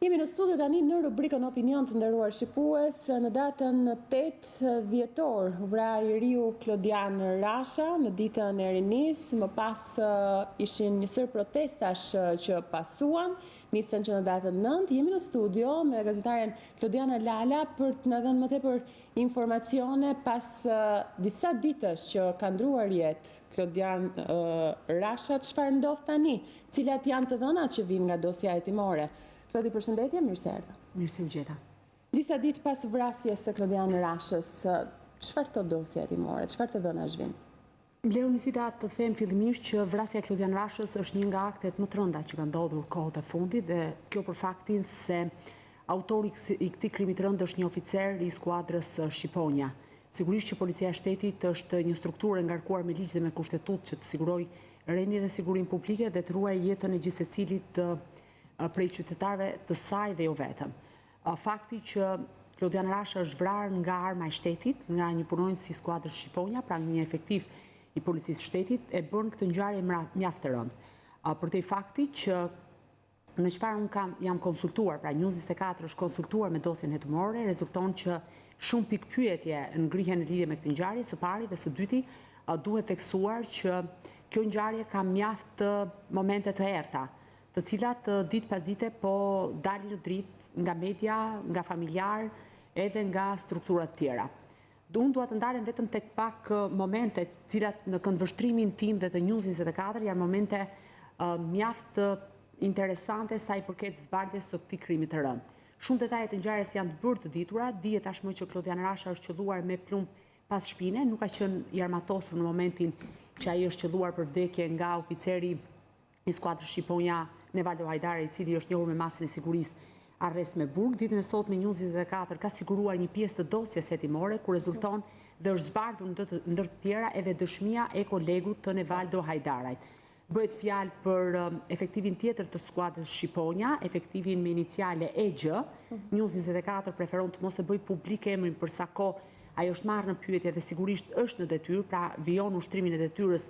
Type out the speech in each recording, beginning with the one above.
Jemi në studio tani në rubrikën Opinion të nderuar shikues. Në datën 8 dhjetor vra i riu Klodian Rasha në ditën e rinis, më pas ishin njësër protestash që pasuan, nisën që në datën 9. Jemi në studio me gazetaren Klodiana Lala për të në dhënë më tepër informacione pas disa ditësh që ka ndruar jetë Klodian Rasha. Çfarë ndodh tani? Cilat janë të dhënat që vijnë nga dosja hetimore? Klodi, përshëndetje, mirë se erdhe. Mirë se u gjeta. Disa ditë pas vrasjes së Klodian Rashës, çfarë thot dosja hetimore, çfarë të dhëna zhvim? Mbleu nisita të them fillimisht që vrasja e Klodian Rashës është një nga aktet më të rënda që kanë ndodhur kohët e fundit dhe kjo për faktin se autori i këtij krimi të rënd është një oficer i skuadrës Shqiponja. Sigurisht që policia e shtetit është një strukturë e ngarkuar me ligj dhe me kushtetutë që të sigurojë rendin dhe sigurinë publike dhe të ruajë jetën e gjithë secilit prej qytetarëve të saj dhe jo vetëm. Fakti që Klodian Rasha është vrarë nga arma e shtetit, nga një punonjës si skuadrës Shqiponja, pra një efektiv i policisë shtetit, e bën këtë ngjarje mjaft të rëndë. Për te fakti që në çfarë unë jam konsultuar, pra News 24 është konsultuar me dosjen hetimore, rezulton që shumë pikë pyetje ngrihen në lidhje me këtë ngjarje, së pari dhe së dyti duhet theksuar që kjo ngjarje ka mjaft momente të errta, të cilat ditë pas dite po dalin në dritë nga media, nga familjar, edhe nga strukturat tjera. Unë dua të ndalem vetëm tek pak momente, cilat në këndvështrimin tim dhe të News 24 janë momente mjaft interesante sa i përket zbardhjes së këtij krimi të rënd. Shumë detaje të ngjarjes janë bërë të ditura, dihet tashmë që Klodian Rasha është qelluar me plumb pas shpine, nuk ka qenë i armatosur në momentin që ai është qelluar për vdekje nga oficeri i skuadrës Shqiponja Nevaldo Hajdare, i cili është njohur me masën e sigurisë arrest me burg. Ditën e sotme News 24 ka siguruar një pjesë të dosjes hetimore ku rezulton dhe është zbardhur ndër të tjera edhe dëshmia e kolegut të Nevaldo Hajdarajt. Bëhet fjalë për efektivin tjetër të skuadrës Shqiponja, efektivin me iniciale EG. News 24 preferon të mos e bëj publik emrin për sa kohë ai është marrë në pyetje dhe sigurisht është në detyrë, pra vijon ushtrimin e detyrës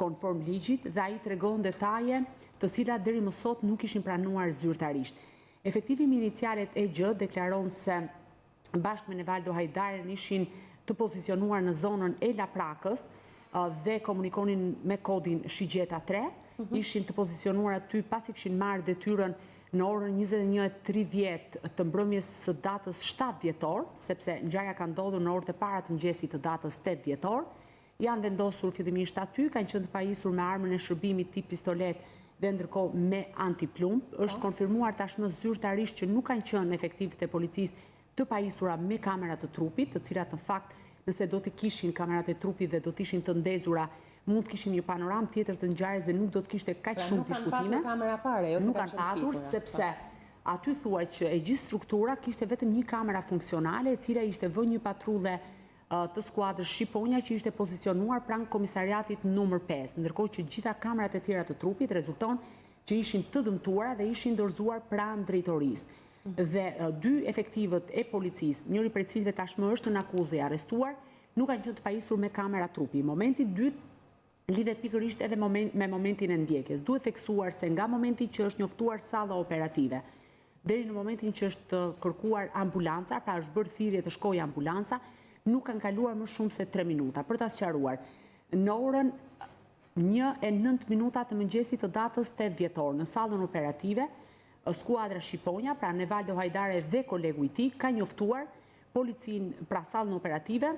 konform ligjit dhe ai tregon detaje të cilat deri më sot nuk ishin pranuar zyrtarisht. Efektivi me inicialet EG deklaron se bashkë me Nevaldo Hajdaren ishin të pozicionuar në zonën e Laprakës dhe komunikonin me kodin Shigjeta 3, ishin të pozicionuar aty pasi kishin marrë detyrën në orën 21:30 të mbrëmjes së datës 7 dhjetor, sepse ngjarja ka ndodhur në orët e para të mëngjesit të datës 8 dhjetor. Janë vendosur fillimisht aty, kanë qenë të pajisur me armën e shërbimit tip pistolet dhe ndërkohë me antiplumb. Është konfirmuar tashmë zyrtarisht që nuk kanë qenë efektivët e policisë të pajisura me kamerat të trupit, të cilat në fakt nëse do të kishin kamerat e trupit dhe do të ishin të ndezura, mund të kishin një panoramë tjetër të ngjarjes dhe nuk do të kishte kaq shumë diskutime. Nuk kanë patur kamera fare, ose nuk kanë patur sepse aty thuaj që e gjithë struktura kishte vetëm një kamera funksionale, e cila ishte vënë një patrulle të skuadrës Shqiponja që ishte pozicionuar pranë komisariatit numër 5, ndërkohë që gjitha kamerat e tjera të trupit rezulton që ishin të dëmtuara dhe ishin dorëzuar pranë drejtorisë. Dhe dy efektivët e policisë, njëri prej cilëve tashmë është në akuzë dhe arrestuar, nuk kanë qenë të pajisur me kamera trupi. Momenti i dytë lidhet pikërisht edhe me momentin e ndjekjes. Duhet theksuar se nga momenti që është njoftuar salla operative deri në momentin që është kërkuar ambulanca, pra është bërë thirrje të shkojë ambulanca, nuk kanë kaluar më shumë se 3 minuta. Për ta sqaruar, në orën 1:09 të mëngjesit të datës 8 dhjetor, në sallën operative, skuadra Shqiponja, pra Nevaldo Hajdare dhe kolegu i tij, ka njoftuar policinë pra sallën operative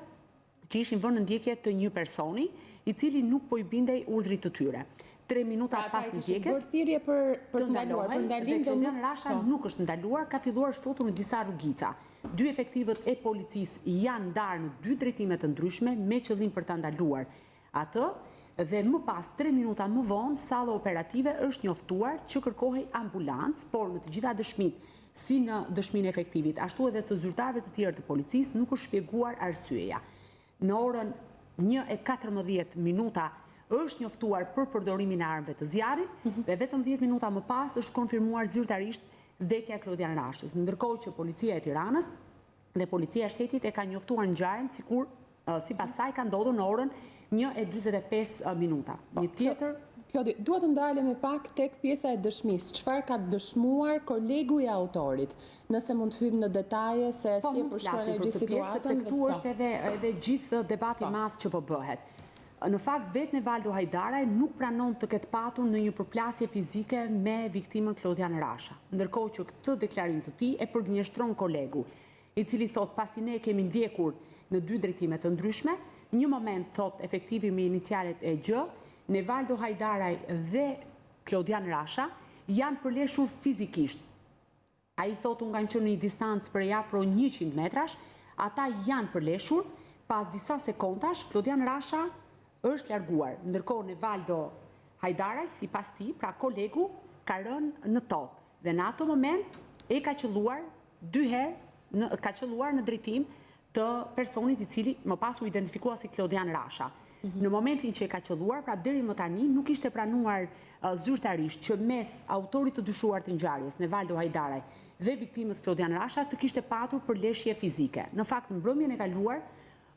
që ishin vënë në ndjekje të një personi, i cili nuk po i bindej urdhrit të tyre. 3 minuta pas ndjekjes për ndaluar, për ndalim dhe Klodian Rasha nuk është ndaluar, ka filluar shfutur në disa rrugica. Dy efektivët e policisë janë ndarë në dy drejtime të ndryshme me qëllim për ta ndaluar atë dhe më pas 3 minuta më vonë salla operative është njoftuar që kërkohej ambulancë, por në të gjitha dëshmitë, si në dëshminë e efektivit, ashtu edhe të zyrtarëve të tjerë të policisë nuk është shpjeguar arsyeja. Në orën 1:14 është njoftuar për përdorimin e armëve të zjarrit dhe vetëm 10 minuta më pas është konfirmuar zyrtarisht vdekja e Klodian Rashës. Ndërkohë që policia e Tiranës dhe policia e shtetit e ka njoftuar ngjarjen sipas saj ka ndodhur në orën 1:45. Një tjetër Klodi, duhet të ndalemi pak tek pjesa e dëshmisë. Çfarë ka dëshmuar kolegu i autorit? Nëse mund të hyjmë në detaje se Po, si e mund të përshkruan flasim ai për gjithë këtë pjesë, sepse situatën. këtu është edhe gjithë debati i madh që po bëhet. Në fakt, vetë Nevaldo Hajdaraj nuk pranon të ketë patur në një përplasje fizike me viktimën Klodian Rasha. Ndërkohë që këtë deklarim të tij e përgënjeshtron kolegu, i cili thot pasi ne kemi ndjekur në dy drejtime të ndryshme, një moment thot efektivi me inicialet e G, Nevaldo Hajdaraj dhe Klodian Rasha janë përleshur fizikisht. A i thot unë kanë qenë në një distancë për afro 100 metrash, ata janë përleshur, pas disa sekondash, Klodian Rasha është larguar. Ndërkohë Nevaldo Hajdaraj, si pas ti, pra kolegu, ka rënë në tokë. Dhe në ato moment e ka qelluar dy herë, ka qelluar në drejtim të personit i cili më pas u identifikua si Klodian Rasha. Në momentin që e ka qelluar, pra deri më tani nuk ishte pranuar zyrtarisht që mes autorit të dyshuar të ngjarjes, Nevaldo Hajdaraj, dhe viktimës Klodian Rasha të kishte patur përleshje fizike. Në fakt, në mbrëmjen e kaluar,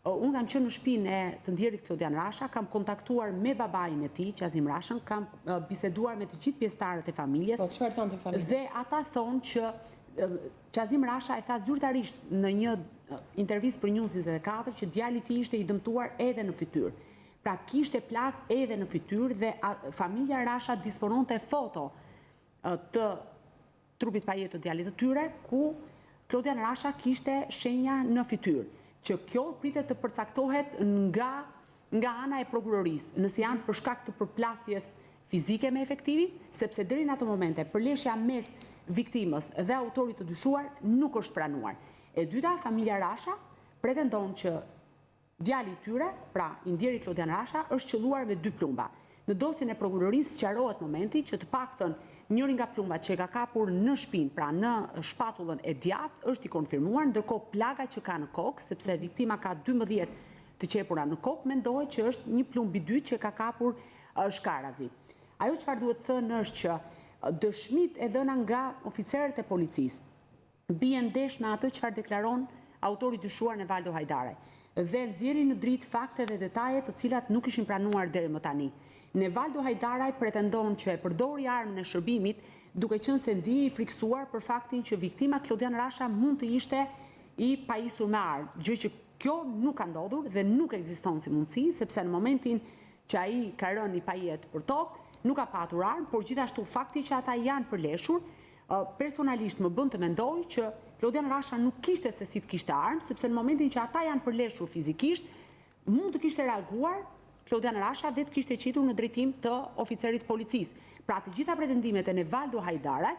unë kam qenë në shtëpinë e të ndjerit Klodian Rasha, kam kontaktuar me babain e tij, Qazim Rashën, kam biseduar me të gjithë pjesëtarët e familjes. Po, çfarë thonë familja? Dhe ata thonë që Qazim Rasha e tha zyrtarisht në një intervistë për News 24 që djali i tij ishte i dëmtuar edhe në fytyrë. Pra kishte plak edhe në fytyrë dhe familja Rasha dispononte foto të trupit pajetë të djalit të tyre, ku Klodian Rasha kishte shenja në fytyrë, që kjo pritet të përcaktohet nga ana e prokurorisë, nëse janë për shkak të përplasjes fizike me efektivin, sepse deri në ato momente përleshja mes viktimës dhe autorit të dyshuar nuk është pranuar. E dyta, familja Rasha pretendon që djali i tyre, pra i ndjeri Klodian Rasha, është qelluar me 2 plumba. Në dosjen e prokurorisë sqarohet momenti që të paktën njëri nga plumbat që e ka kapur në shpinë, pra në shpatullën e djathtë, është i konfirmuar, ndërkohë plaga që ka në kokë, sepse viktima ka 12 të qepura në kokë, mendohet që është një plumb i dytë që ka kapur shkarazi. Ajo çfarë duhet thënë është që dëshmit e dhëna nga oficerët e policisë bien ndesh me atë çfarë deklaron autori dyshuar Nevaldo Hajdaraj dhe nxjerrin në dritë fakte dhe detaje të cilat nuk ishin pranuar deri më tani. Nevaldo Hajdaraj pretendon që e përdori armën e shërbimit duke qenë se ndihej i friksuar për faktin që viktima Klodian Rasha mund të ishte i pajisur me armë, gjë që kjo nuk ka ndodhur dhe nuk ekziston si mundësi, sepse në momentin që ai ka rënë i pajet për tokë, nuk ka patur armë, por gjithashtu fakti që ata janë përleshur, personalisht më bën të mendoj që Klodian Rasha nuk kishte se si të kishte armë, sepse në momentin që ata janë përleshur fizikisht, mund të kishte reaguar Klodian Rasha dhe të kishte qitur në drejtim të oficerit policisë. Pra të gjitha pretendimet e Nevaldo Hajdaraj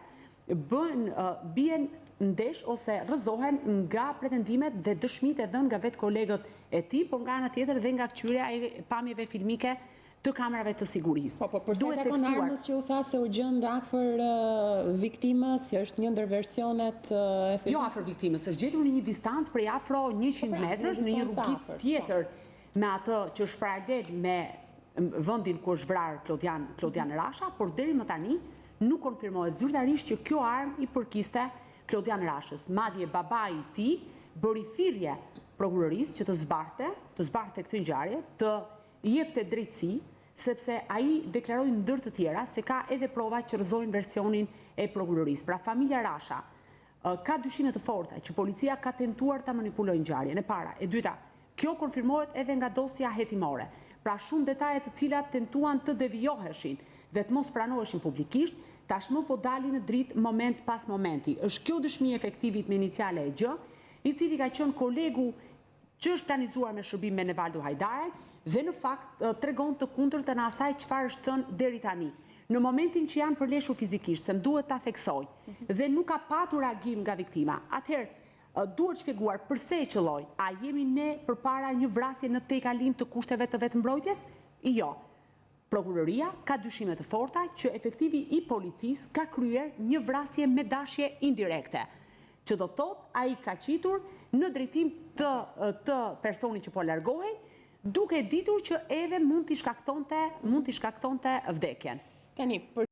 bien ndesh ose rrëzohen nga pretendimet dhe dëshmitë e dhënë nga vetë kolegët e tij, por nga ana tjetër dhe nga kqyrja e pamjeve filmike të kamerave të sigurisë. Po, për sa takon armës që u tha se u gjend afër viktimës, është një ndër versionet Jo afër viktimës, është gjetur në një distancë prej afro 100 metrash në një rrugicë tjetër me atë që është paralel me vendin ku është vrarë Klodian Rasha, por deri më tani nuk konfirmohet zyrtarisht që kjo armë i përkiste Klodian Rashës. Madje babai i tij bëri thirrje prokurorisë që të zbarte këtë ngjarje, të jepte drejtësi, sepse ai deklaroi ndër të tjera se ka edhe prova që rrëzojnë versionin e prokurorisë. Pra familja Rasha ka dyshime të forta që policia ka tentuar ta manipulojë ngjarjen, e para. E dyta, kjo konfirmohet edhe nga dosja hetimore. Pra shumë detaje të cilat tentuan të devijoheshin dhe të mos pranoheshin publikisht, tashmë po dalin në dritë moment pas momenti. Është kjo dëshmi e efektivit me iniciale e G, i cili ka qenë kolegu që është planizuar me shërbim me Nevaldo Hajdaraj dhe në fakt tregon të kundërtën e asaj çfarë është thënë deri tani. Në momentin që janë përleshur fizikisht, se më duhet ta theksoj, dhe nuk ka patur reagim nga viktima, atëherë duhet shpjeguar përse e qelloi. A jemi ne përpara një vrasje në tejkalim të kushteve të vetëmbrojtjes? Jo. Prokuroria ka dyshime të forta që efektivi i policisë ka kryer një vrasje me dashje indirekte, që do thot ai ka qitur në drejtim të personit që po largohej, duke ditur që edhe mund t'i shkaktonte vdekjen. Tani,